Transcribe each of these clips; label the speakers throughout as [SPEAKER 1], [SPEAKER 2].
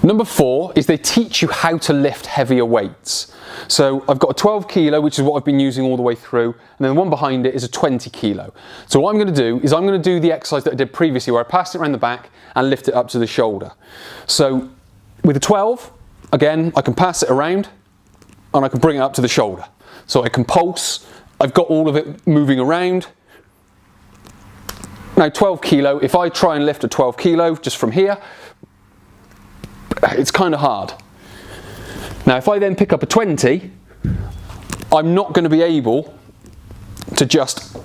[SPEAKER 1] Number 4 is they teach you how to lift heavier weights. So I've got a 12 kilo, which is what I've been using all the way through, and then the one behind it is a 20 kilo. So what I'm going to do is I'm going to do the exercise that I did previously where I passed it around the back and lift it up to the shoulder. So with a 12, again, I can pass it around and I can bring it up to the shoulder. So I can pulse, I've got all of it moving around. Now 12 kilo, if I try and lift a 12 kilo just from here, it's kind of hard. Now if I then pick up a 20, I'm not going to be able to just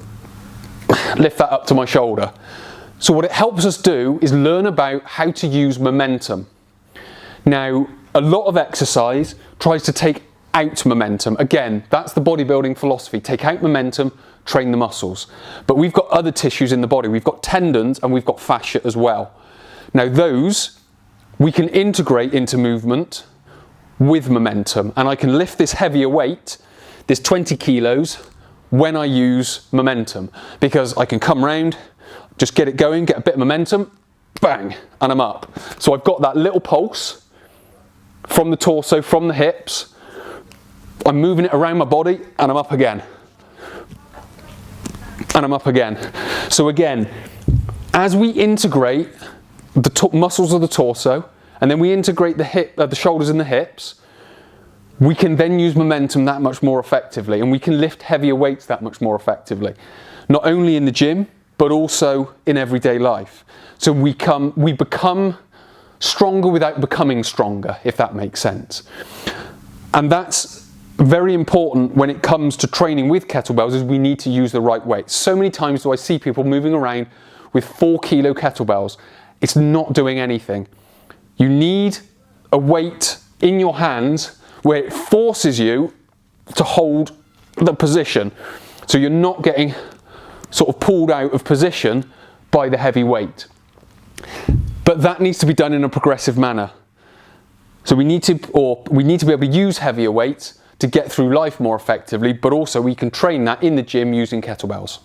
[SPEAKER 1] lift that up to my shoulder. So what it helps us do is learn about how to use momentum. Now a lot of exercise tries to take out momentum. Again, that's the bodybuilding philosophy. Take out momentum, train the muscles. But we've got other tissues in the body. We've got tendons and we've got fascia as well. Now those we can integrate into movement with momentum, and I can lift this heavier weight, this 20 kilos, when I use momentum, because I can come round, just get it going, get a bit of momentum, bang, and I'm up. So I've got that little pulse from the torso, from the hips, I'm moving it around my body, and I'm up again. And I'm up again. So again, as we integrate the muscles of the torso, and then we integrate the shoulders and the hips, we can then use momentum that much more effectively, and we can lift heavier weights that much more effectively. Not only in the gym, but also in everyday life. So we become stronger without becoming stronger, if that makes sense. And that's very important when it comes to training with kettlebells, is we need to use the right weight. So many times do I see people moving around with 4 kilo kettlebells. It's not doing anything. You need a weight in your hands where it forces you to hold the position. So you're not getting sort of pulled out of position by the heavy weight. But that needs to be done in a progressive manner. So we need to be able to use heavier weights to get through life more effectively, but also we can train that in the gym using kettlebells.